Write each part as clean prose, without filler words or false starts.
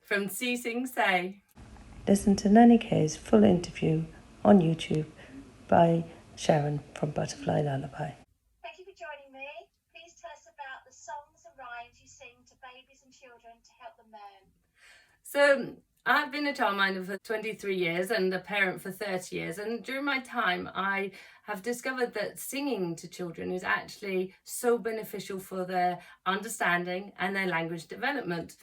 from Seesingsay. Listen to Nanny K's full interview on YouTube by Sharon from Butterfly Lullaby. Thank you for joining me. Please tell us about the songs and rhymes you sing to babies and children to help them learn. So I've been a childminder for 23 years and a parent for 30 years, and during my time I have discovered that singing to children is actually so beneficial for their understanding and their language development.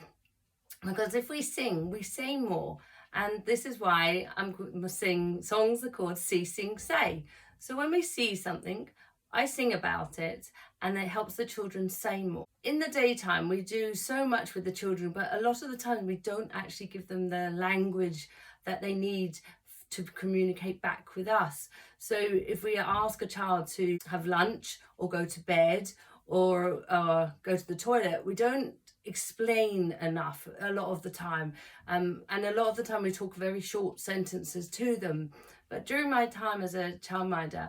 Because if we sing, we say more. And this is why I'm going to sing songs that are called seesingsay. So when we see something, I sing about it, and it helps the children say more. In the daytime, we do so much with the children, but a lot of the time we don't actually give them the language that they need to communicate back with us. So if we ask a child to have lunch or go to bed or go to the toilet, we don't explain enough a lot of the time, and a lot of the time we talk very short sentences to them. But during my time as a childminder,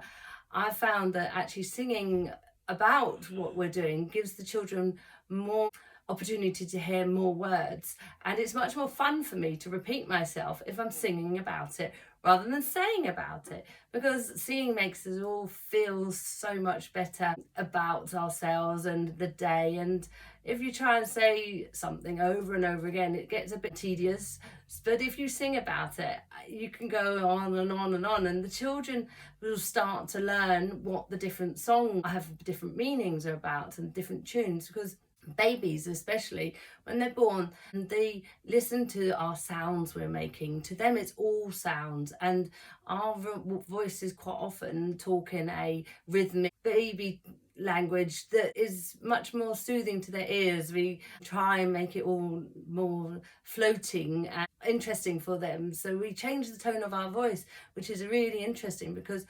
I found that actually singing about what we're doing gives the children more opportunity to hear more words, and it's much more fun for me to repeat myself if I'm singing about it rather than saying about it, because singing makes us all feel so much better about ourselves and the day. And if you try and say something over and over again, it gets a bit tedious. But if you sing about it, you can go on and on and on, and the children will start to learn what the different songs have different meanings are about and different tunes. Because babies, especially when they're born, they listen to our sounds we're making. To them it's all sounds, and our voice is quite often talking a rhythmic baby language that is much more soothing to their ears. We try and make it all more floating and interesting for them, so we change the tone of our voice, which is really interesting, because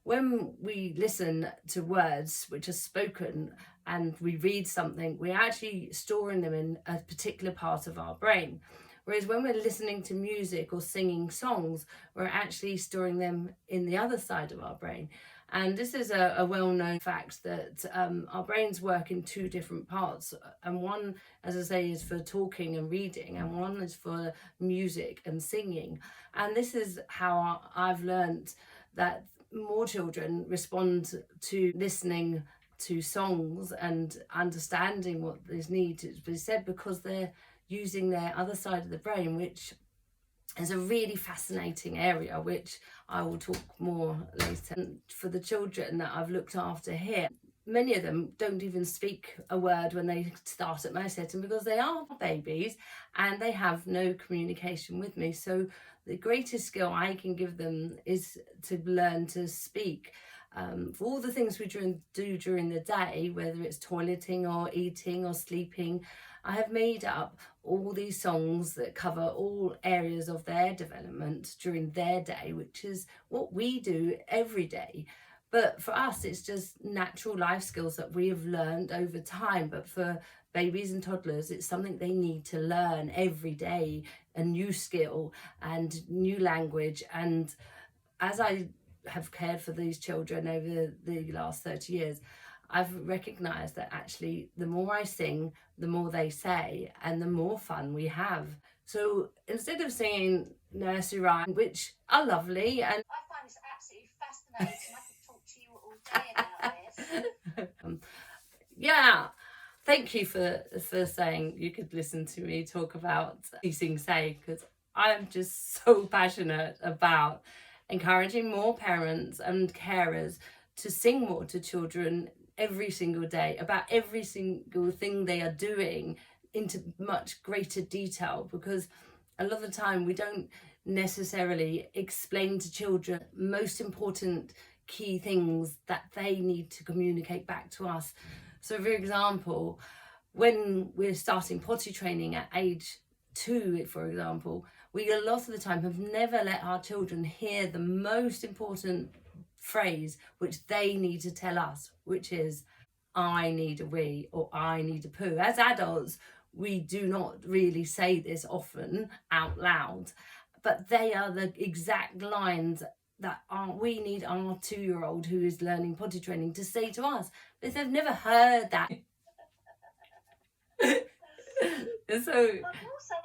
when we listen to words which are spoken and we read something, we're actually storing them in a particular part of our brain. Whereas when we're listening to music or singing songs, we're actually storing them in the other side of our brain. And this is a well-known fact that our brains work in two different parts. And one, as I say, is for talking and reading, and one is for music and singing. And this is how I've learned that more children respond to listening to songs and understanding what is needed to be said, because they're using their other side of the brain, which is a really fascinating area, which I will talk more later. And for the children that I've looked after here, many of them don't even speak a word when they start at my setting, because they are babies and they have no communication with me. So the greatest skill I can give them is to learn to speak. For all the things we do during the day, whether it's toileting or eating or sleeping, I have made up all these songs that cover all areas of their development during their day, which is what we do every day. But for us, it's just natural life skills that we have learned over time. But for babies and toddlers, it's something they need to learn every day, a new skill and new language. And as I have cared for these children over the last 30 years, I've recognised that actually the more I sing, the more they say, and the more fun we have. So instead of singing nursery rhymes, which are lovely, and I find this absolutely fascinating. I could talk to you all day about this. yeah, thank you for saying you could listen to me talk about seesingsay, because I'm just so passionate about encouraging more parents and carers to sing more to children every single day about every single thing they are doing into much greater detail, because a lot of the time we don't necessarily explain to children most important key things that they need to communicate back to us. So for example, when we're starting potty training at age 2, for example, we a lot of the time have never let our children hear the most important phrase which they need to tell us, which is, I need a wee or I need a poo. As adults, we do not really say this often out loud, but they are the exact lines that we need our 2-year-old who is learning potty training to say to us, because they've never heard that. So I'm also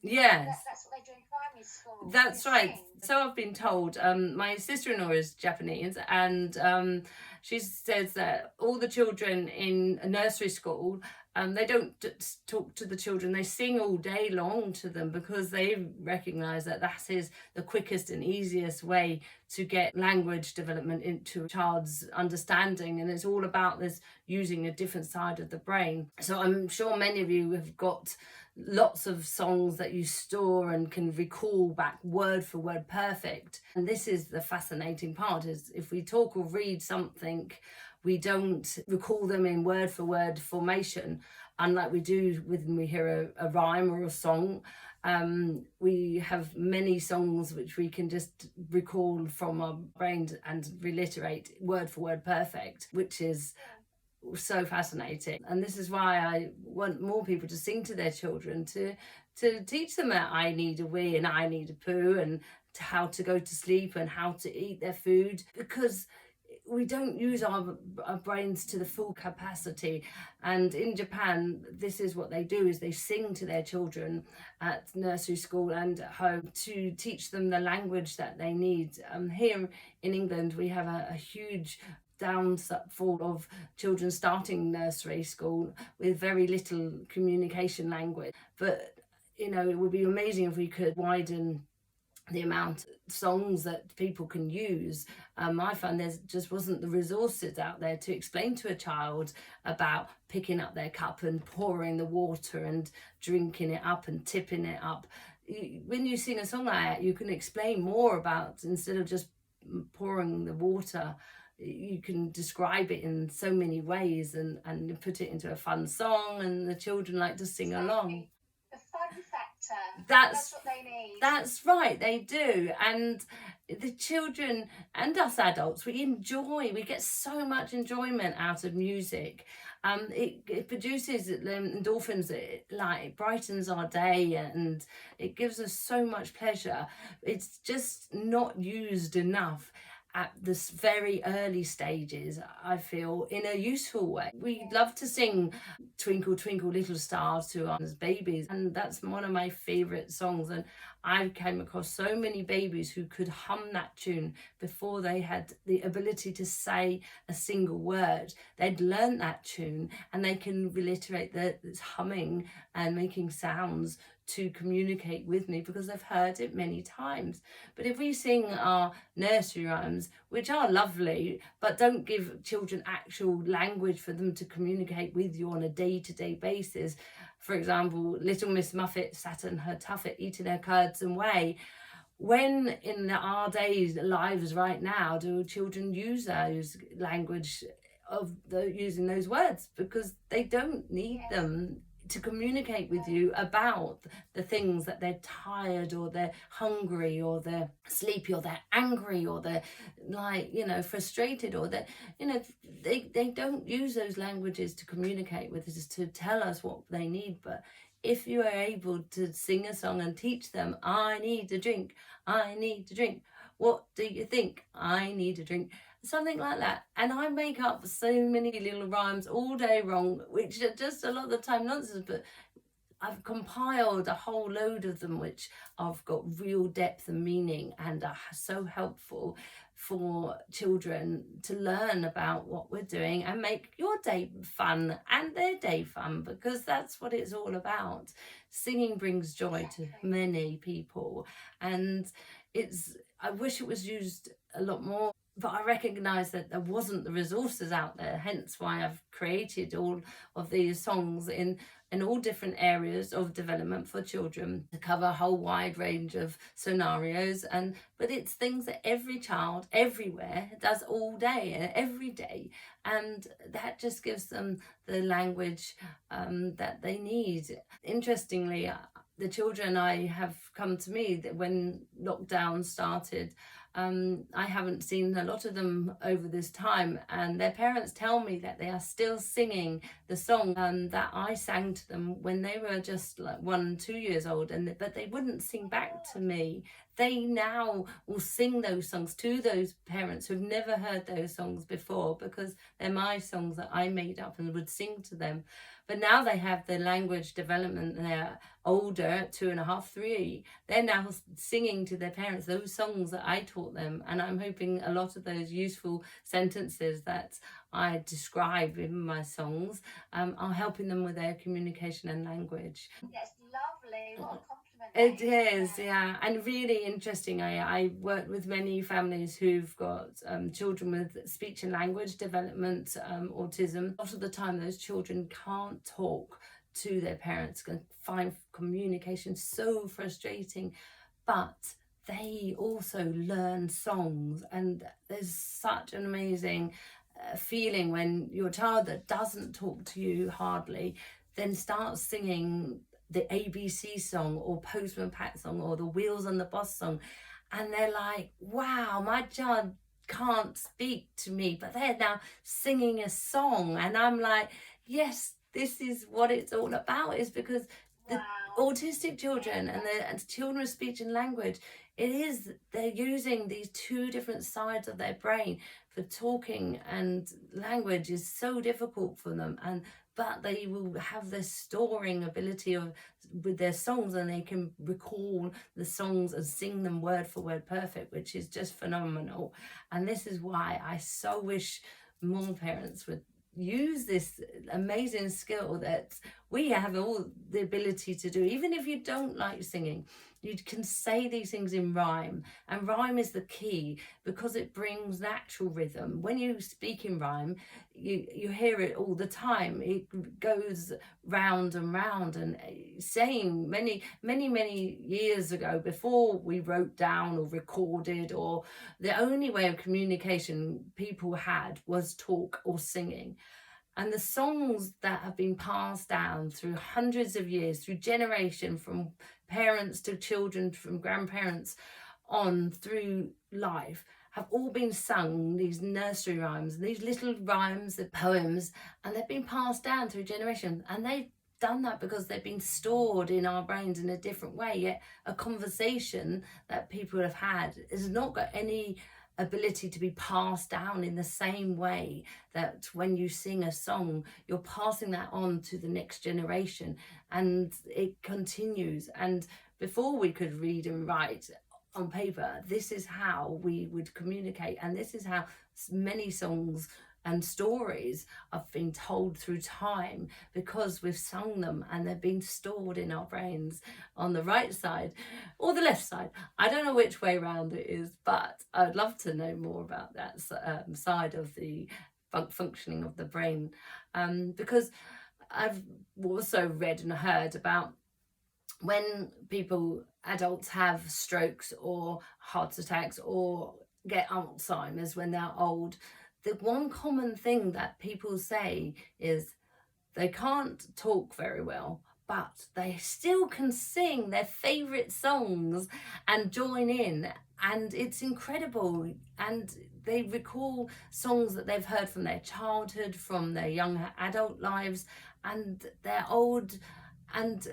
Yes. That's what they do in primary school. That's They right. sing. So I've been told. My sister-in-law is Japanese, and she says that all the children in a nursery school, they don't just talk to the children; they sing all day long to them, because they recognise that that is the quickest and easiest way to get language development into a child's understanding. And it's all about this using a different side of the brain. So I'm sure many of you have got lots of songs that you store and can recall back word for word perfect. And this is the fascinating part, is if we talk or read something, we don't recall them in word for word formation, unlike we do when we hear a rhyme or a song. We have many songs which we can just recall from our brains and reiterate word for word perfect, which is so fascinating. And this is why I want more people to sing to their children, to teach them that I need a wee and I need a poo, and to how to go to sleep and how to eat their food, because we don't use our brains to the full capacity. And in Japan, this is what they do, is they sing to their children at nursery school and at home to teach them the language that they need. Here in England, we have a huge downfall of children starting nursery school with very little communication language. But it would be amazing if we could widen the amount of songs that people can use. I find there just wasn't the resources out there to explain to a child about picking up their cup and pouring the water and drinking it up and tipping it up. When you sing a song like that, you can explain more about, instead of just pouring the water, you can describe it in so many ways and put it into a fun song, and the children like to sing along. The fun factor. That's what they need. That's right, they do. And the children and us adults, we get so much enjoyment out of music. It produces endorphins, it brightens our day, and it gives us so much pleasure. It's just not used enough at this very early stages, I feel, in a useful way. We love to sing Twinkle Twinkle Little Stars to our babies, and that's one of my favourite songs. And I came across so many babies who could hum that tune before they had the ability to say a single word. They'd learned that tune and they can reiterate this humming and making sounds to communicate with me because they've heard it many times. But if we sing our nursery rhymes, which are lovely, but don't give children actual language for them to communicate with you on a day-to-day basis. For example, Little Miss Muffet sat on her tuffet eating her curds and whey. When in our days, lives right now, do children use those language of using those words? Because they don't need them to communicate with you about the things that they're tired, or they're hungry, or they're sleepy, or they're angry, or they're frustrated, or that they don't use those languages to communicate with us, to tell us what they need. But if you are able to sing a song and teach them, I need a drink, I need a drink, what do you think? I need a drink. Something like that. And I make up so many little rhymes all day long, which are just a lot of the time nonsense, but I've compiled a whole load of them which have got real depth and meaning and are so helpful for children to learn about what we're doing and make your day fun and their day fun, because that's what it's all about. Singing brings joy to many people, and I wish it was used a lot more. But I recognise that there wasn't the resources out there, hence why I've created all of these songs in all different areas of development for children to cover a whole wide range of scenarios. But it's things that every child everywhere does all day and every day, and that just gives them the language that they need. Interestingly, the children I have come to me that when lockdown started, I haven't seen a lot of them over this time, and their parents tell me that they are still singing the song that I sang to them when they were just like 1, 2 years old, but they wouldn't sing back to me. They now will sing those songs to those parents who've never heard those songs before, because they're my songs that I made up and would sing to them. But now they have the language development, and they're older, 2.5, 3. They're now singing to their parents those songs that I taught them. And I'm hoping a lot of those useful sentences that I describe in my songs are helping them with their communication and language. That's lovely. What a compliment. It is, yeah, and really interesting. I work with many families who've got children with speech and language development, autism. A lot of the time, those children can't talk to their parents, can find communication so frustrating, but they also learn songs, and there's such an amazing feeling when your child that doesn't talk to you hardly then starts singing the ABC song or Postman Pat song or the Wheels on the Bus song, and they're like, wow, my child can't speak to me, but they're now singing a song. And I'm like, yes, this is what it's all about, is because the autistic children and the children with speech and language, they're using these two different sides of their brain for talking, and language is so difficult for them, but they will have this storing ability with their songs, and they can recall the songs and sing them word for word perfect, which is just phenomenal. And this is why I so wish more parents would use this amazing skill that we have all the ability to do. Even if you don't like singing, you can say these things in rhyme, and rhyme is the key because it brings natural rhythm. When you speak in rhyme, you hear it all the time. It goes round and round. And saying many years ago, before we wrote down or recorded, or the only way of communication people had was talk or singing. And the songs that have been passed down through hundreds of years, through generation, from parents to children, from grandparents on through life, have all been sung, these nursery rhymes, these little rhymes, the poems, and they've been passed down through generations. And they've done that because they've been stored in our brains in a different way. Yet a conversation that people have had has not got any ability to be passed down in the same way that when you sing a song, you're passing that on to the next generation, and it continues. And before we could read and write on paper, this is how we would communicate, and this is how many songs and stories have been told through time, because we've sung them and they've been stored in our brains on the right side or the left side. I don't know which way around it is, but I'd love to know more about that side of the functioning of the brain, because I've also read and heard about when adults have strokes or heart attacks or get Alzheimer's when they're old. The one common thing that people say is they can't talk very well, but they still can sing their favourite songs and join in. And it's incredible. And they recall songs that they've heard from their childhood, from their young adult lives, and they're old, and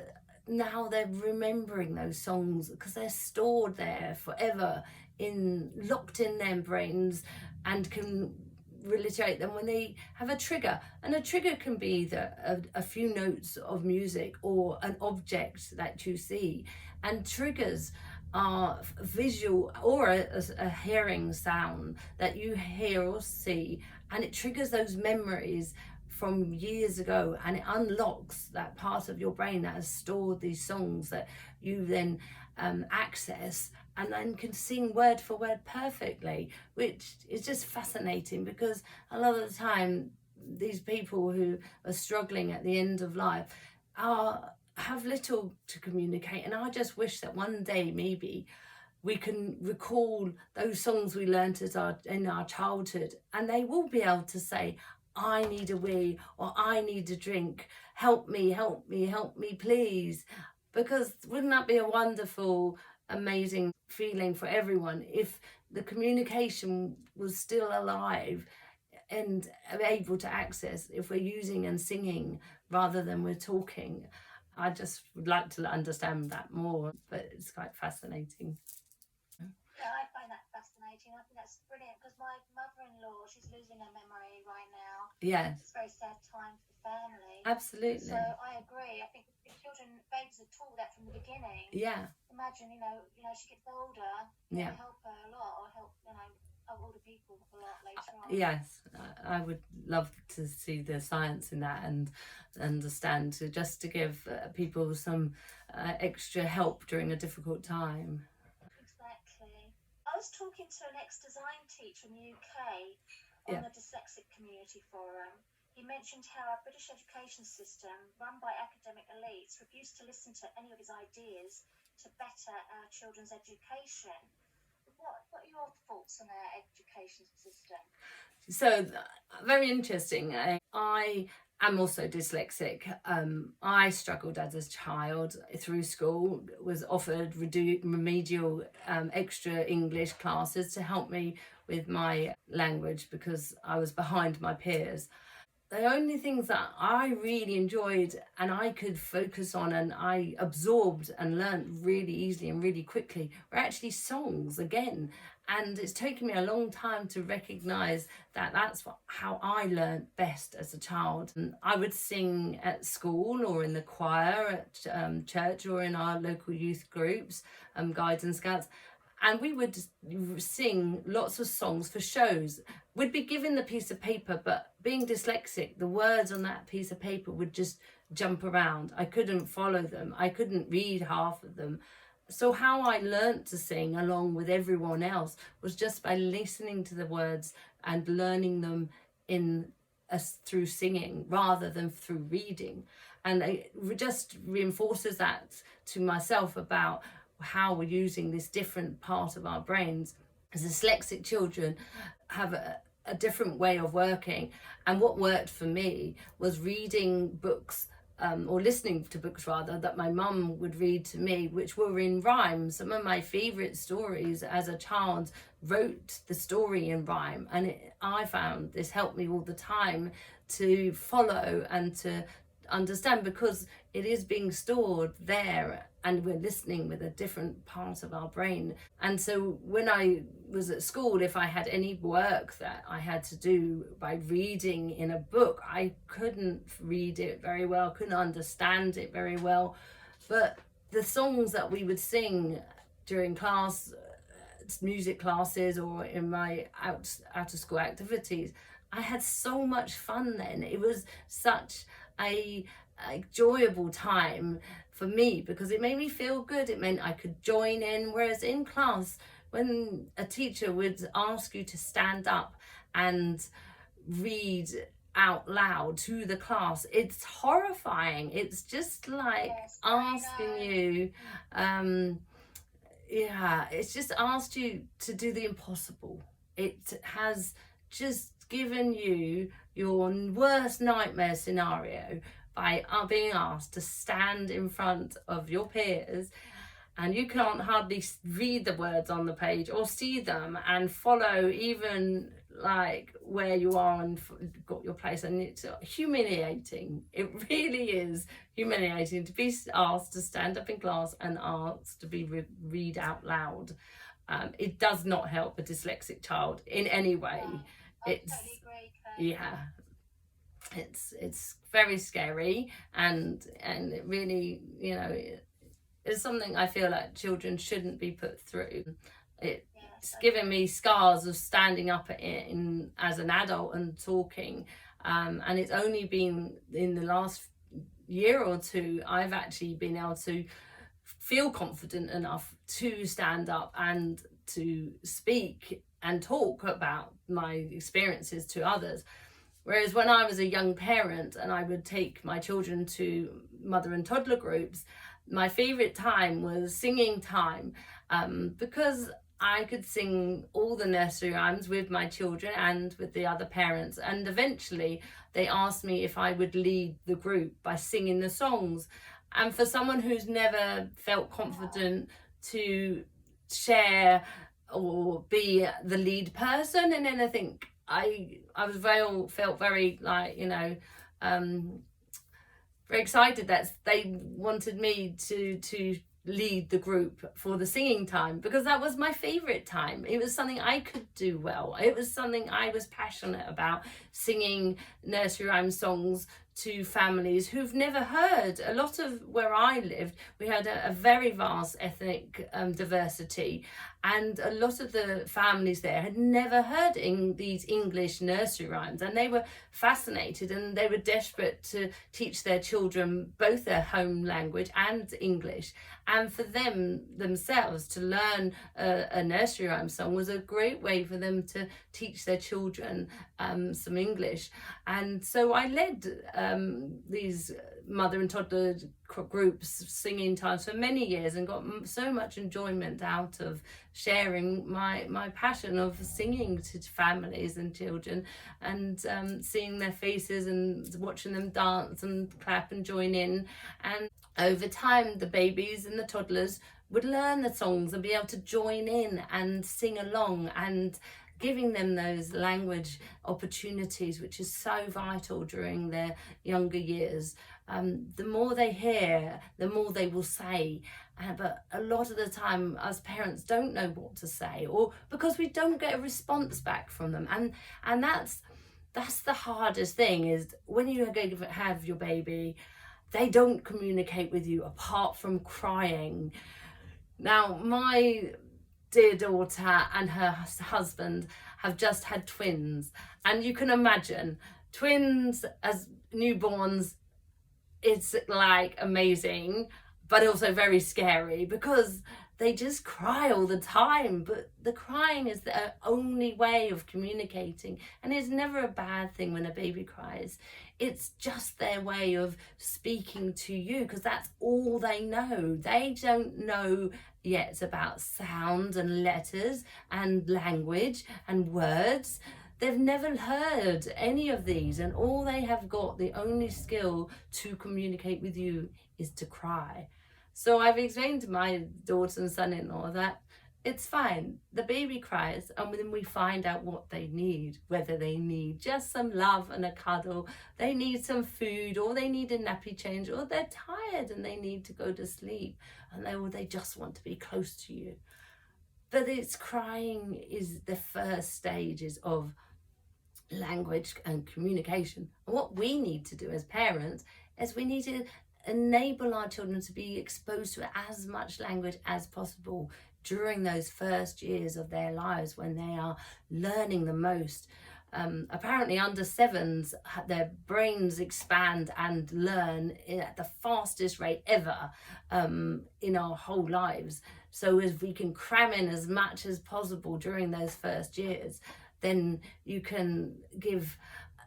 now they're remembering those songs because they're stored there forever, locked in their brains, and can reiterate them when they have a trigger. And a trigger can be a few notes of music or an object that you see. And triggers are visual or a hearing sound that you hear or see, and it triggers those memories from years ago, and it unlocks that part of your brain that has stored these songs that you then access, and then can sing word for word perfectly, which is just fascinating, because a lot of the time these people who are struggling at the end of life have little to communicate. And I just wish that one day maybe we can recall those songs we learnt in our childhood, and they will be able to say, I need a wee, or I need a drink, help me, help me, help me, please. Because wouldn't that be a wonderful amazing feeling for everyone if the communication was still alive and able to access if we're using and singing rather than we're talking. I just would like to understand that more, but it's quite fascinating. Yeah, I find that fascinating. I think that's brilliant because my mother-in-law, she's losing her memory right now. Yes. It's a very sad time for the family. Absolutely. So I agree. I think if babies are taught that from the beginning. Yeah. Imagine, she gets older. Yeah. Help her a lot, or help, older people a lot later on. Yes, I would love to see the science in that and understand just to give people some extra help during a difficult time. Exactly. I was talking to an ex-design teacher in the UK on the Dyslexic Community Forum. He mentioned how our British education system, run by academic elites, refused to listen to any of his ideas to better our children's education. What are your thoughts on our education system? So, very interesting. I am also dyslexic. I struggled as a child through school, was offered remedial extra English classes to help me with my language because I was behind my peers. The only things that I really enjoyed and I could focus on and I absorbed and learnt really easily and really quickly were actually songs again. And it's taken me a long time to recognise that that's how I learnt best as a child. And I would sing at school or in the choir at church or in our local youth groups, Guides and Scouts. And we would sing lots of songs for shows. We'd be given the piece of paper, but being dyslexic, the words on that piece of paper would just jump around. I couldn't follow them. I couldn't read half of them. So how I learnt to sing along with everyone else was just by listening to the words and learning them through singing rather than through reading. And it just reinforces that to myself about how we're using this different part of our brains. As dyslexic children have a different way of working, and what worked for me was reading books or listening to books rather that my mum would read to me, which were in rhyme. Some of my favourite stories as a child wrote the story in rhyme, and I found this helped me all the time to follow and to understand because it is being stored there and we're listening with a different part of our brain. And so when I was at school, if I had any work that I had to do by reading in a book, I couldn't read it very well, couldn't understand it very well. But the songs that we would sing during class, music classes or in my out of school activities, I had so much fun then. It was such a enjoyable time for me because it made me feel good. It meant I could join in, whereas in class when a teacher would ask you to stand up and read out loud to the class, it's horrifying. It's just like asking you it's just asked you to do the impossible. It has just given you your worst nightmare scenario by being asked to stand in front of your peers and you can't hardly read the words on the page or see them and follow even like where you are and got your place. And it's humiliating. It really is humiliating to be asked to stand up in class and asked to be read out loud. It does not help a dyslexic child in any way. I totally agree, Kate. It's very scary and it really, it's something I feel like children shouldn't be put through. It's given me scars of standing up as an adult and talking, and it's only been in the last year or two I've actually been able to feel confident enough to stand up and to speak and talk about my experiences to others. Whereas when I was a young parent and I would take my children to mother and toddler groups, my favourite time was singing time, because I could sing all the nursery rhymes with my children and with the other parents. And eventually they asked me if I would lead the group by singing the songs. And for someone who's never felt confident to share or be the lead person in anything. I felt very like, you know, very excited that they wanted me to lead the group for the singing time, because that was my favorite time. It was something I could do well. It was something I was passionate about, singing nursery rhyme songs to families who've never heard. A lot of where I lived, we had a very vast ethnic diversity, and a lot of the families there had never heard these English nursery rhymes, and they were fascinated, and they were desperate to teach their children both their home language and English. And for them themselves to learn a nursery rhyme song was a great way for them to teach their children some English. And so I led these mother and toddler groups singing times for many years, and got so much enjoyment out of sharing my passion of singing to families and children, and seeing their faces and watching them dance and clap and join in. And over time, the babies and the toddlers would learn the songs and be able to join in and sing along, and giving them those language opportunities, which is so vital during their younger years. The more they hear, the more they will say. But a lot of the time, us parents don't know what to say, or because we don't get a response back from them. And that's the hardest thing, is when you have your baby, they don't communicate with you apart from crying. Now, my dear daughter and her husband have just had twins, and you can imagine twins as newborns, it's like amazing, but also very scary, because they just cry all the time. But the crying is the only way of communicating, and it's never a bad thing when a baby cries. It's just their way of speaking to you, because that's all they know. They don't know yet about sound and letters and language and words. They've never heard any of these, and all they have got, the only skill to communicate with you, is to cry. So I've explained to my daughter and son-in-law that it's fine. The baby cries, and then we find out what they need, whether they need just some love and a cuddle, they need some food, or they need a nappy change, or they're tired and they need to go to sleep, and they just want to be close to you. But it's crying is the first stages of language and communication. And what we need to do as parents is we need to enable our children to be exposed to as much language as possible during those first years of their lives, when they are learning the most. Apparently under sevens, their brains expand and learn at the fastest rate ever in our whole lives. So if we can cram in as much as possible during those first years, then you can give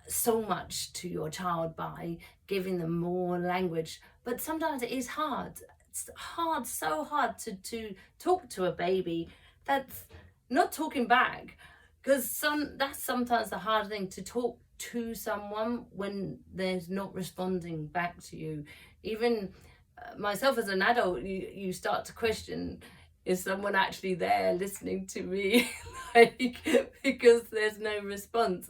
so much to your child by giving them more language. But sometimes it is hard. It's hard, so hard to talk to a baby that's not talking back, because that's sometimes the hard thing, to talk to someone when they're not responding back to you. Even myself as an adult, you start to question, is someone actually there listening to me? Because there's no response.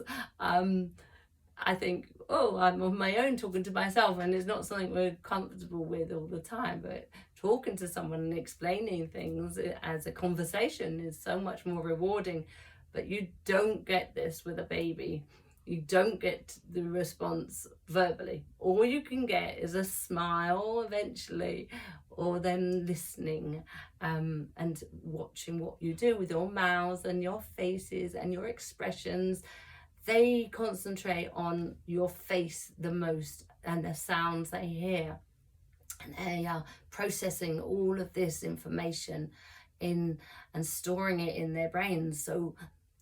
I think, oh, I'm on my own talking to myself, and it's not something we're comfortable with all the time. But talking to someone and explaining things as a conversation is so much more rewarding. But you don't get this with a baby. You don't get the response verbally. All you can get is a smile eventually, or them listening and watching what you do with your mouths and your faces and your expressions. They concentrate on your face the most, and the sounds they hear, and they are processing all of this information in and storing it in their brains. So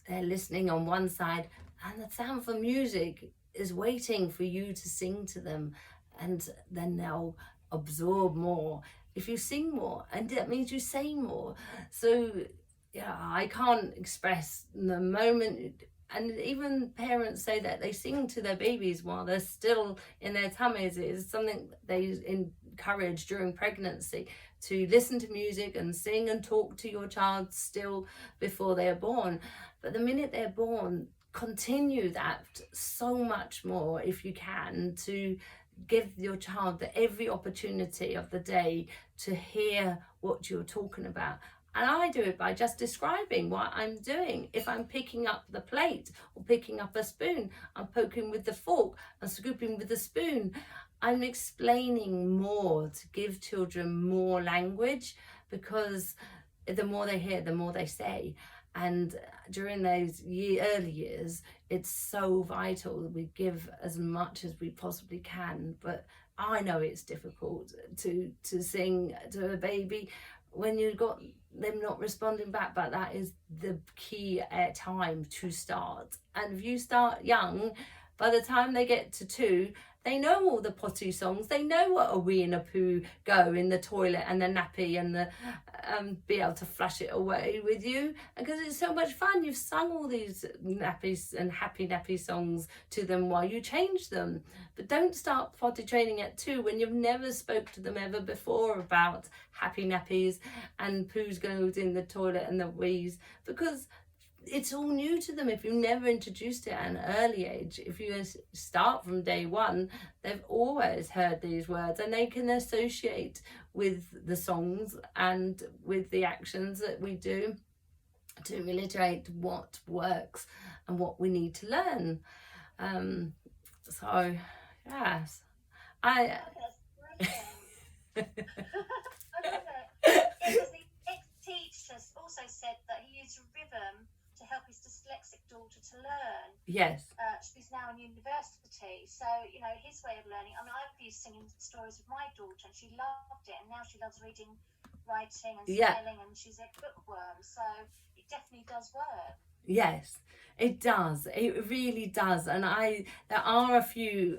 they're listening on one side, and the sound for music is waiting for you to sing to them, and then they'll absorb more if you sing more, and that means you say more. So yeah, I can't express the moment. And even parents say that they sing to their babies while they're still in their tummies. It is something they encourage during pregnancy to listen to music and sing and talk to your child still before they are born. But the minute they're born, continue that so much more if you can, to give your child every opportunity of the day to hear what you're talking about. And I do it by just describing what I'm doing. If I'm picking up the plate or picking up a spoon, I'm poking with the fork and scooping with the spoon. I'm explaining more to give children more language, because the more they hear, the more they say. And during those early years, it's so vital that we give as much as we possibly can. But I know it's difficult to sing to a baby when you've got them not responding back, but that is the key time to start. And if you start young, by the time they get to 2, they know all the potty songs. They know what a wee and a poo go in the toilet, and the nappy, and the be able to flush it away with you, because it's so much fun. You've sung all these nappies and happy nappy songs to them while you change them. But don't start potty training at 2 when you've never spoke to them ever before about happy nappies and poos goes in the toilet and the wees, because it's all new to them. If you've never introduced it at an early age, if you start from day 1, they've always heard these words, and they can associate with the songs and with the actions that we do to illustrate what works and what we need to learn. So yes, I I love it. Because the ex-teacher also said that he used rhythm to help his dyslexic daughter to learn. yes. She's now in university, so his way of learning. I mean, I've used singing stories with my daughter, and she loved it, and now she loves reading, writing, and spelling, and she's a bookworm. So it definitely does work. Yes, it does. It really does. And there are a few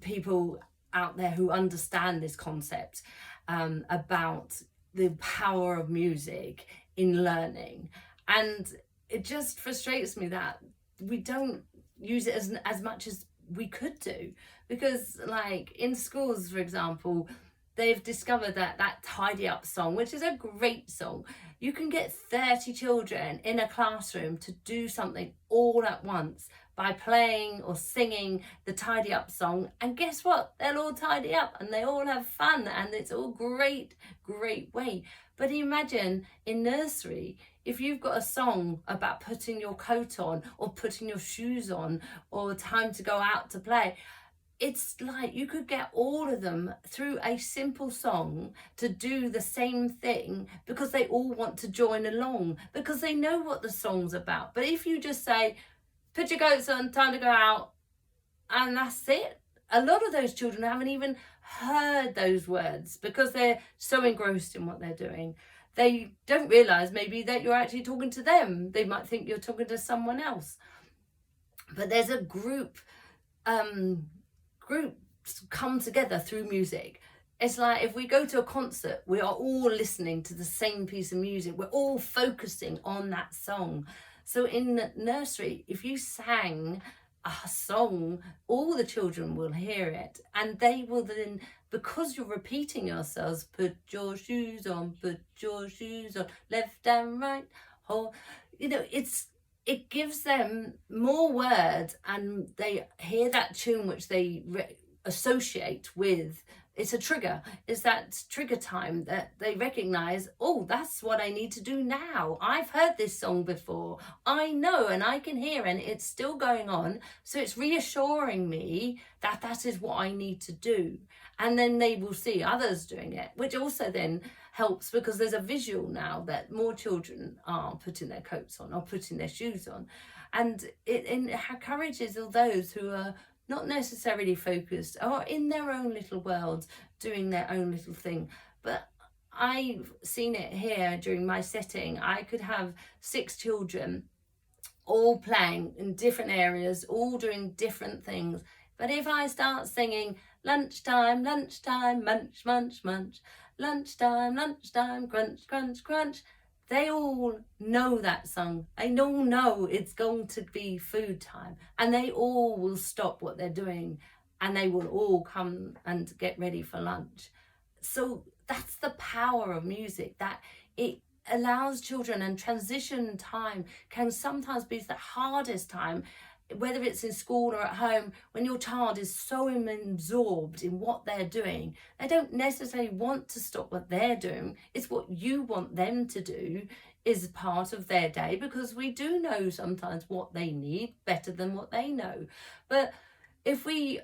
people out there who understand this concept about the power of music in learning. And it just frustrates me that we don't use it as much as we could do. Because like in schools, for example, they've discovered that Tidy Up song, which is a great song. You can get 30 children in a classroom to do something all at once by playing or singing the Tidy Up song. And guess what? They'll all tidy up and they all have fun, and it's all great way. But imagine in nursery, if you've got a song about putting your coat on or putting your shoes on or time to go out to play, it's like you could get all of them through a simple song to do the same thing, because they all want to join along, because they know what the song's about. But if you just say, put your coats on, time to go out, and that's it, a lot of those children haven't even heard those words because they're so engrossed in what they're doing. They don't realise maybe that you're actually talking to them. They might think you're talking to someone else. But there's a groups come together through music. It's like if we go to a concert, we are all listening to the same piece of music. We're all focusing on that song. So in nursery, if you sang a song, all the children will hear it, and they will then, because you're repeating yourselves, put your shoes on, left and right, it gives them more words, and they hear that tune which they associate with. It's a trigger. It's that trigger time that they recognize, oh, that's what I need to do now. I've heard this song before. I know, and I can hear, and it's still going on. So it's reassuring me that that is what I need to do. And then they will see others doing it, which also then helps, because there's a visual now that more children are putting their coats on or putting their shoes on. And it encourages all those who are not necessarily focused or in their own little world, doing their own little thing. But I've seen it here during my setting. I could have 6 children all playing in different areas, all doing different things. But if I start singing lunchtime, lunchtime, munch, munch, munch, lunchtime, lunchtime, crunch, crunch, crunch, they all know that song. They all know it's going to be food time, and they all will stop what they're doing and they will all come and get ready for lunch. So that's the power of music, that it allows children, and transition time can sometimes be the hardest time, whether it's in school or at home, when your child is so absorbed in what they're doing. They don't necessarily want to stop what they're doing. It's what you want them to do is part of their day, because we do know sometimes what they need better than what they know. But if we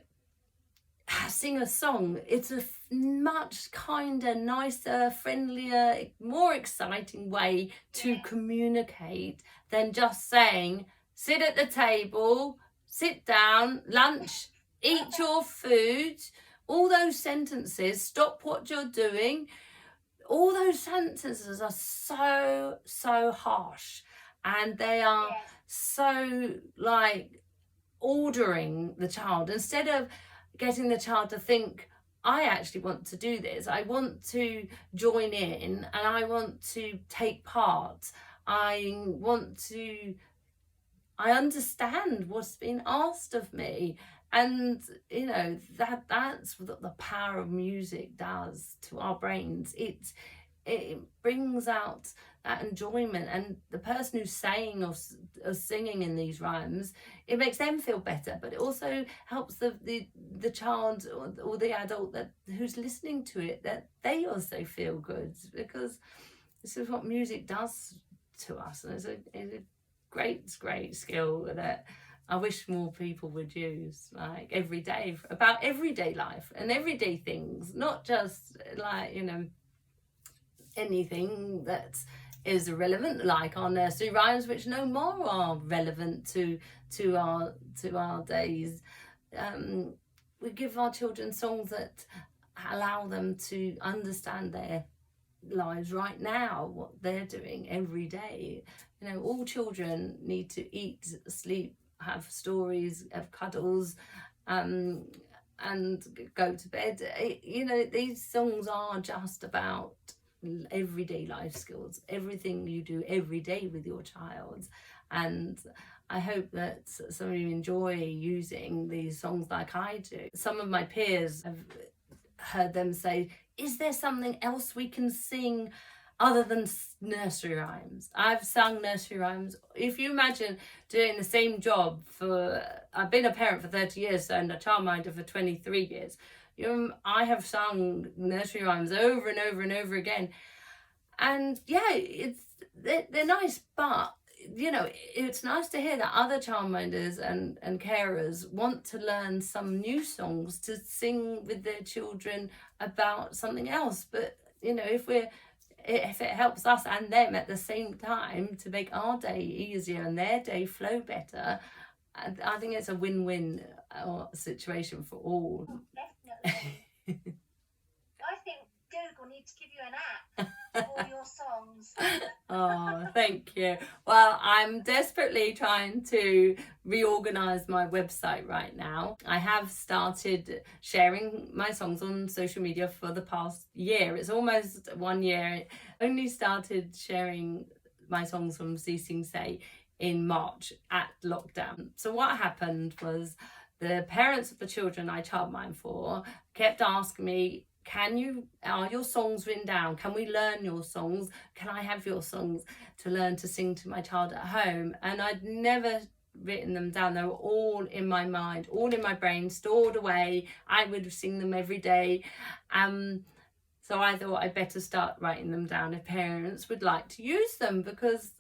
sing a song, it's a much kinder, nicer, friendlier, more exciting way to communicate than just saying, sit at the table, sit down, lunch, eat your food. All those sentences, stop what you're doing. All those sentences are so harsh, and they are so like ordering the child, instead of getting the child to think, I actually want to do this, I want to join in, and I want to take part, I understand what's been asked of me. And you know, that's what the power of music does to our brains. It brings out that enjoyment, and the person who's saying or singing in these rhymes, it makes them feel better, but it also helps the child or the adult who's listening to it, that they also feel good, because this is what music does to us. And it's a great skill that I wish more people would use, like every day, about everyday life and everyday things, not just like, you know, anything that is irrelevant, like our nursery rhymes, which no more are relevant to our days. We give our children songs that allow them to understand their lives right now, what they're doing every day. You know, all children need to eat, sleep, have stories, have cuddles, and go to bed. You know, these songs are just about everyday life skills, everything you do every day with your child. And I hope that some of you enjoy using these songs like I do. Some of my peers have heard them say, is there something else we can sing other than nursery rhymes? I've sung nursery rhymes. If you imagine doing the same job I've been a parent for 30 years and a childminder for 23 years. I have sung nursery rhymes over and over and over again. And yeah, they're nice, but you know, it's nice to hear that other childminders and carers want to learn some new songs to sing with their children about something else. But you know, if it helps us and them at the same time to make our day easier and their day flow better, I think it's a win-win situation for all. Definitely. I think Google needs to give you an app for all your songs. Oh, thank you. Well, I'm desperately trying to reorganize my website right now. I have started sharing my songs on social media for the past year. It's almost 1 year. I only started sharing my songs from Seesingsay in March at lockdown. So what happened was, the parents of the children I childmind for kept asking me, are your songs written down? Can we learn your songs? Can I have your songs to learn to sing to my child at home? And I'd never written them down. They were all in my mind, all in my brain, stored away. I would sing them every day. So I thought I'd better start writing them down if parents would like to use them, because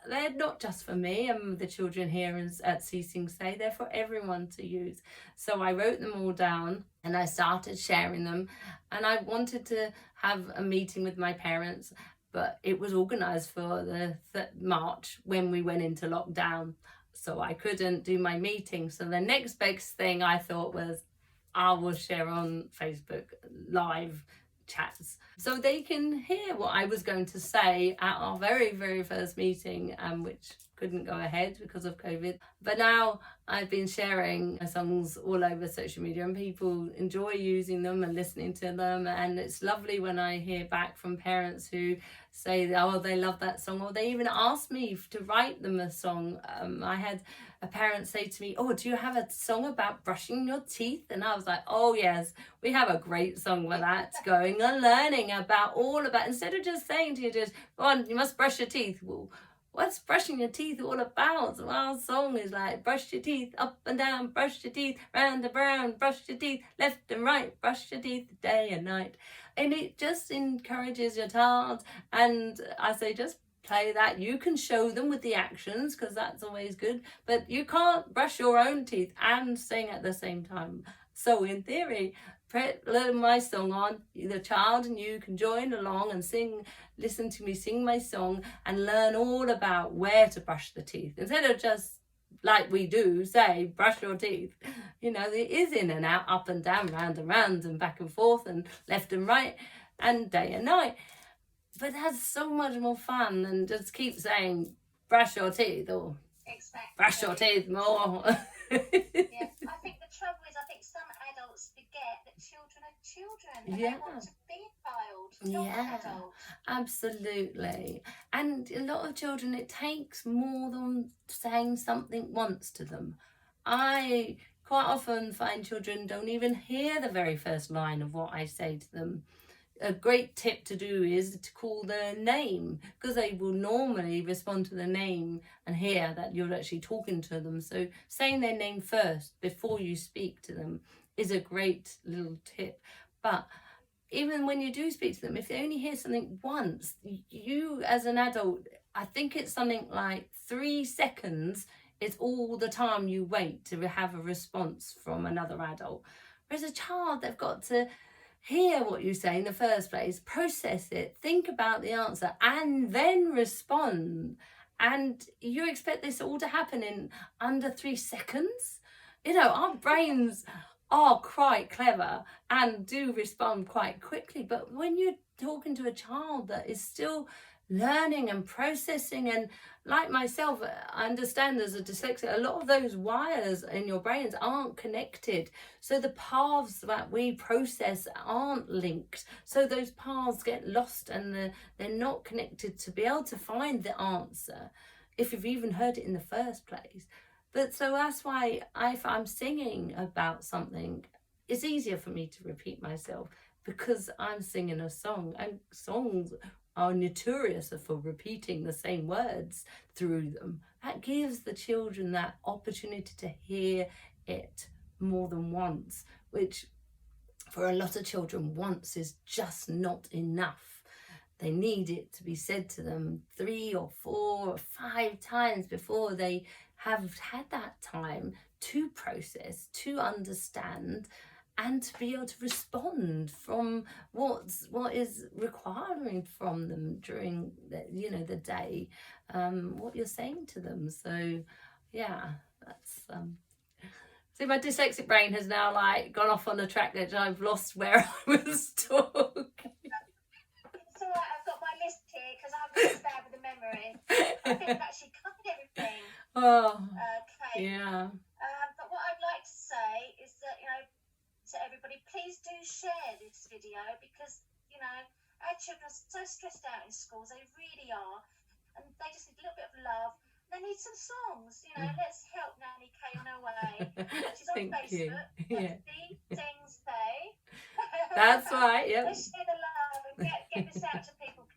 they're not just for me and the children here at seesingsay, they're for everyone to use. So I wrote them all down and I started sharing them, and I wanted to have a meeting with my parents, but it was organised for the March when we went into lockdown, so I couldn't do my meeting. So the next best thing I thought was, I will share on Facebook live chats so they can hear what I was going to say at our very first meeting, which couldn't go ahead because of COVID. But now I've been sharing my songs all over social media, and people enjoy using them and listening to them. And it's lovely when I hear back from parents who say, oh, they love that song, or they even ask me to write them a song. I had a parent say to me, oh, do you have a song about brushing your teeth? And I was like, oh yes, we have a great song for that, going and learning about all about, instead of just saying to you, just, go on, you must brush your teeth. Well, what's brushing your teeth all about? So our song is like, brush your teeth up and down, brush your teeth round and round, brush your teeth left and right, brush your teeth day and night. And it just encourages your child. And I say, just play that. You can show them with the actions, because that's always good, but you can't brush your own teeth and sing at the same time. So in theory, put my song on, the child and you can join along and sing, listen to me sing my song, and learn all about where to brush the teeth, instead of just like we do say, brush your teeth. You know, it is in and out, up and down, round and back and forth, and left and right, and day and night. But that's so much more fun than just keep saying, brush your teeth, or brush your teeth more. Yeah, I think the trouble is, I think some adults forget that children are children, and they want to be a child, not an adult. Absolutely. And a lot of children, it takes more than saying something once to them. I quite often find children don't even hear the very first line of what I say to them. A great tip to do is to call their name, because they will normally respond to the name and hear that you're actually talking to them. So saying their name first before you speak to them is a great little tip. But even when you do speak to them, if they only hear something once, you as an adult, I think it's something like 3 seconds is all the time you wait to have a response from another adult. Whereas a child, they've got to hear what you say in the first place, process it, think about the answer, and then respond. And you expect this all to happen in under 3 seconds? You know, our brains are quite clever and do respond quite quickly. But when you're talking to a child that is still learning and processing, and like myself, I understand as a dyslexic, a lot of those wires in your brains aren't connected, so the paths that we process aren't linked, so those paths get lost, and they're not connected to be able to find the answer if you've even heard it in the first place. But so that's why if I'm singing about something, it's easier for me to repeat myself, because I'm singing a song, and songs are notorious for repeating the same words through them. That gives the children that opportunity to hear it more than once, which for a lot of children, once is just not enough. They need it to be said to them 3 or 4 or 5 times before they have had that time to process, to understand, and to be able to respond from what is requiring from them during the day, what you're saying to them. So yeah, that's so my dyslexic brain has now like gone off on a track that I've lost where I was talking. It's all right, I've got my list here because I'm really bad with the memory. I think I've actually covered everything. Oh, okay. Yeah. But what I'd like to say is that, to everybody, please do share this video, because our children are so stressed out in schools, they really are, and they just need a little bit of love. They need some songs. Let's help Nanny K on her way. She's on Facebook. Yeah. Seesingsay. That's right. Yep. Let's share the love and get this out to people.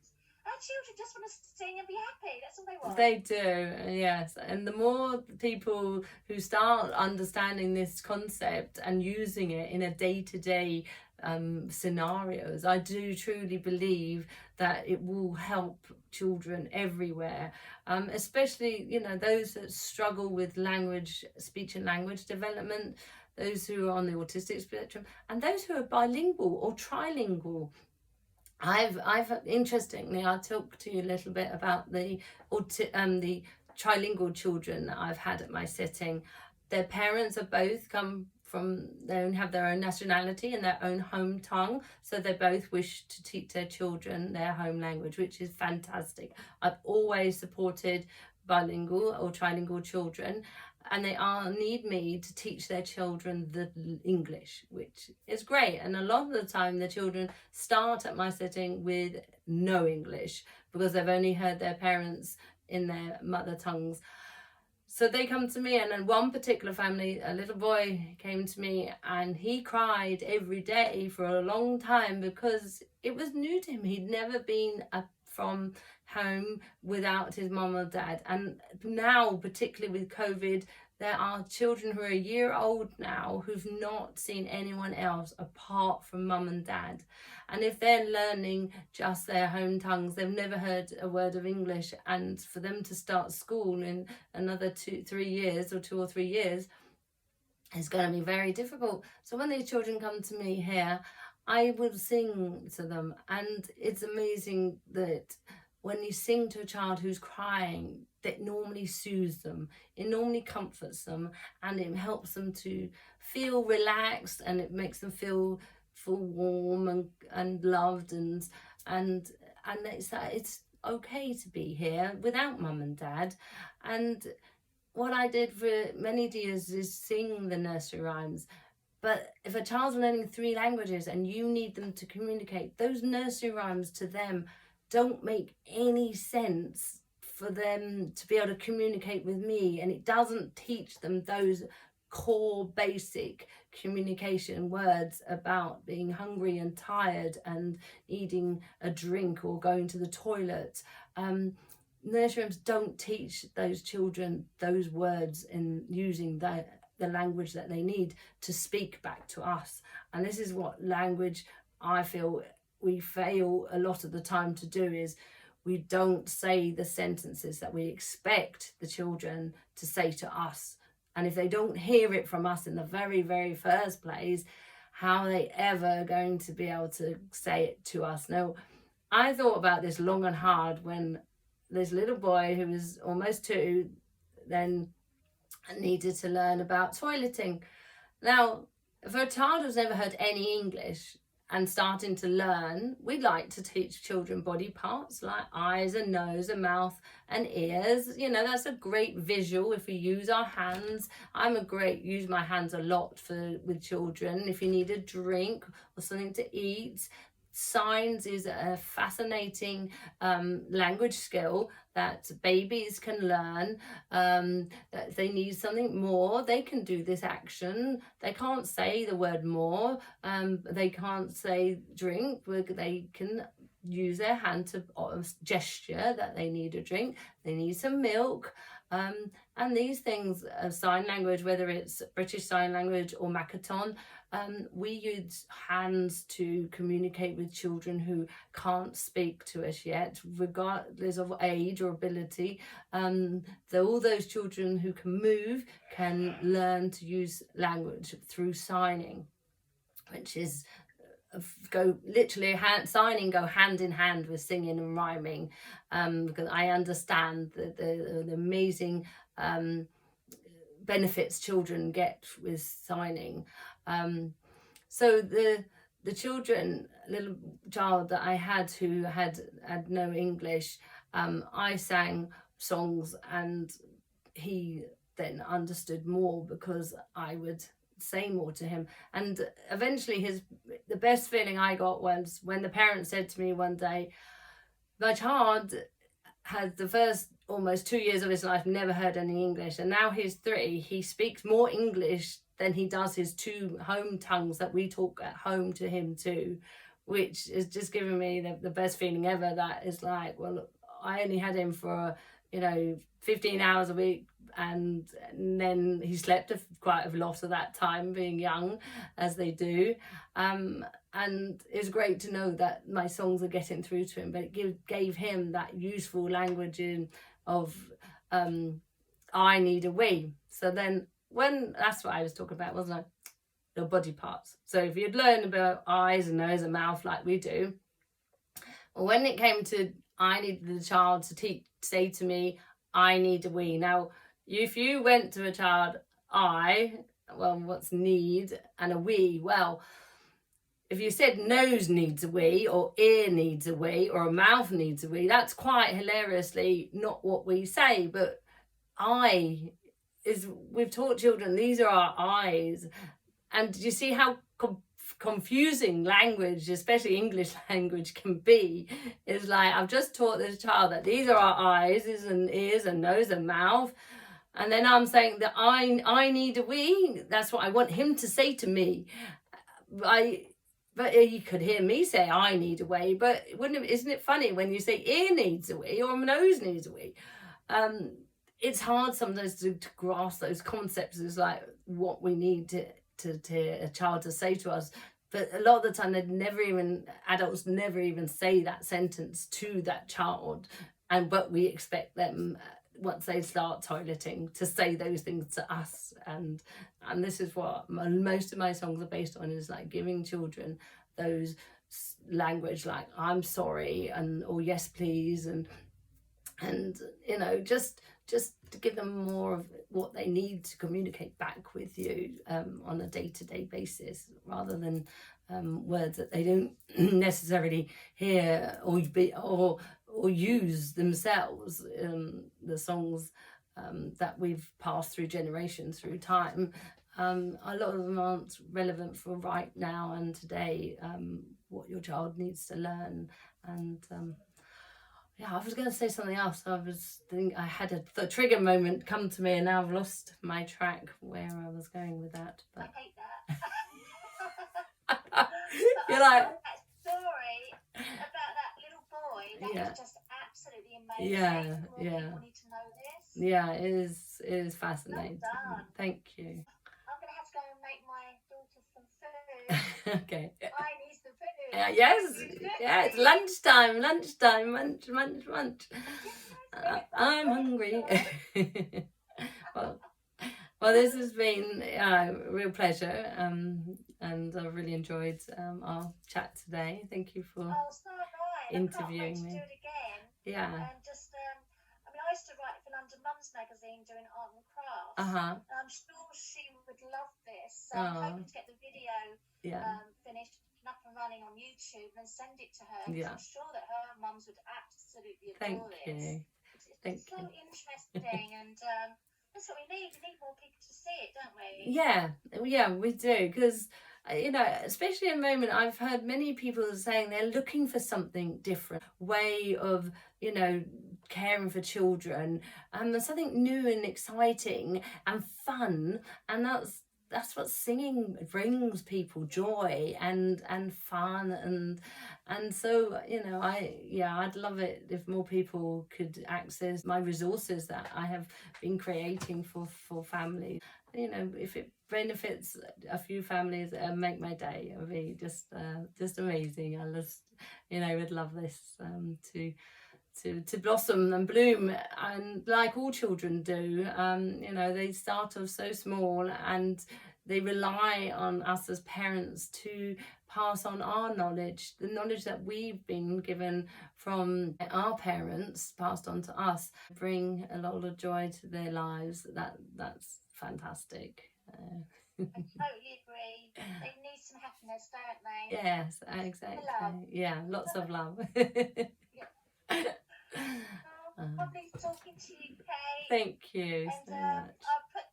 Our children just want to sing and be happy. That's all they want. They do, yes. And the more people who start understanding this concept and using it in a day-to-day scenarios, I do truly believe that it will help children everywhere, especially those that struggle with speech and language development, those who are on the autistic spectrum, and those who are bilingual or trilingual. I've interestingly, I'll talk to you a little bit about the trilingual children that I've had at my setting. Their parents have both come from have their own nationality and their own home tongue, so they both wish to teach their children their home language, which is fantastic. I've always supported bilingual or trilingual children, and they need me to teach their children the English, which is great. And a lot of the time the children start at my sitting with no English because they've only heard their parents in their mother tongues. So they come to me, and in one particular family, a little boy came to me and he cried every day for a long time because it was new to him. He'd never been from home without his mum or dad. And now, particularly with COVID, there are children who are a year old now who've not seen anyone else apart from mum and dad. And if they're learning just their home tongues, they've never heard a word of English. And for them to start school in another 2 or 3 years, it's going to be very difficult. So when these children come to me here, I will sing to them. And it's amazing that when you sing to a child who's crying, that normally soothes them, it normally comforts them, and it helps them to feel relaxed, and it makes them feel warm and loved, and it's okay to be here without mum and dad. And what I did for many years is sing the nursery rhymes. But if a child's learning 3 languages and you need them to communicate, those nursery rhymes to them don't make any sense for them to be able to communicate with me, and it doesn't teach them those core basic communication words about being hungry and tired and needing a drink or going to the toilet. Nursery rhymes don't teach those children those words in using the language that they need to speak back to us. And this is what language I feel we fail a lot of the time to do, is we don't say the sentences that we expect the children to say to us. And if they don't hear it from us in the very, very first place, how are they ever going to be able to say it to us? Now, I thought about this long and hard when this little boy who was almost 2 then needed to learn about toileting. Now, for a child who's never heard any English and starting to learn, we like to teach children body parts like eyes and nose and mouth and ears. You know, that's a great visual if we use our hands. Use my hands a lot with children. If you need a drink or something to eat, signs is a fascinating language skill that babies can learn. That if they need something more, they can do this action. They can't say the word more. They can't say drink. They can use their hand to gesture that they need a drink. They need some milk. And these things, sign language, whether it's British Sign Language or Makaton, we use hands to communicate with children who can't speak to us yet, regardless of age or ability. All those children who can move can learn to use language through signing, which is signing go hand in hand with singing and rhyming, because I understand the amazing benefits children get with signing. So the little child that I had who had no English, I sang songs and he then understood more because I would say more to him. And eventually the best feeling I got was when the parent said to me one day, my child had the first almost 2 years of his life never heard any English, and now he's 3, he speaks more English than he does his 2 home tongues that we talk at home to him too, which is just giving me the best feeling ever. That is like, well, look, I only had him for 15 hours a week, and then he slept quite a lot of that time, being young as they do, and it's great to know that my songs are getting through to him. But it gave him that useful language of I need a wee. So then that's what I was talking about, wasn't I? The body parts. So if you'd learn about eyes and nose and mouth like we do, well, when it came to I needed the child to say to me, I need a wee. Now, if you went to a child, what's need and a wee? Well, if you said nose needs a wee, or ear needs a wee, or a mouth needs a wee, that's quite hilariously not what we say. But is we've taught children these are our eyes, and you see how confusing language, especially English language, can be. Is like, I've just taught this child that these are our eyes, and ears and nose and mouth, and then I'm saying that I need a wee. That's what I want him to say to me. But you could hear me say I need a wee, but isn't it funny when you say ear needs a wee or nose needs a wee? It's hard sometimes to grasp those concepts as like what we need to a child to say to us. But a lot of the time, adults never even say that sentence to that child, but we expect them once they start toileting to say those things to us. And this is what most of my songs are based on, is like giving children those language like I'm sorry or yes please, and you know, just to give them more of what they need to communicate back with you on a day-to-day basis, rather than words that they don't necessarily hear or use themselves. The songs that we've passed through generations, through time, a lot of them aren't relevant for right now and today, what your child needs to learn. And yeah, I was going to say something else. I had a trigger moment come to me, and now I've lost my track where I was going with that. But I hate that. You're like, that story about that little boy, that is just absolutely amazing. Yeah, More yeah. people need to know this. Yeah, it is fascinating. Well done. Thank you. I'm going to have to go and make my daughter some food. Okay. I need some food. Yes, yeah, it's lunchtime, munch. I'm hungry. Well, this has been a real pleasure, and I've really enjoyed our chat today. Thank you for interviewing me. I can't wait to do it again. Yeah. And just, I mean, I used to write for London Mums magazine doing art and crafts. And I'm sure she would love this. So I'm hoping to get the video finished and up and running on YouTube and send it to her. I'm sure that her mums would absolutely adore this. It's so interesting, and that's what we need. We need more people to see it, don't we? Yeah, we do. Because, you know, especially at the moment, I've heard many people saying they're looking for something different, way of, you know, caring for children, and something new and exciting and fun, and that's what singing brings people, joy and fun, and so, you know, I'd love it if more people could access my resources that I have been creating for families. You know, if it benefits a few families, make my day. It'll be just amazing. I just, you know, would love this to blossom and bloom, and like all children do. You know, they start off so small, and they rely on us as parents to pass on our knowledge, the knowledge that we've been given from our parents, passed on to us, bring a lot of joy to their lives. That's fantastic. I totally agree. They need some happiness, don't they? Yes, exactly. Love. Yeah, lots of love. Lovely talking to you, Kate. Thank you and so much. I'll put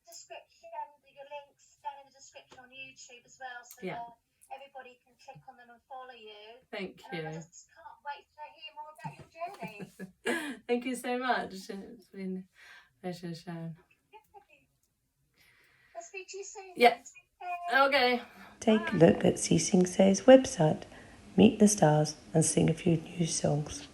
your links down in the description on YouTube as well, so that everybody can click on them and follow you. Thank you. I just can't wait to hear more about your journey. Thank you so much. It's been a pleasure, Sharon. I'll speak to you soon. Yeah. Okay. Take a look at seesingsay's website, meet the stars and sing a few new songs.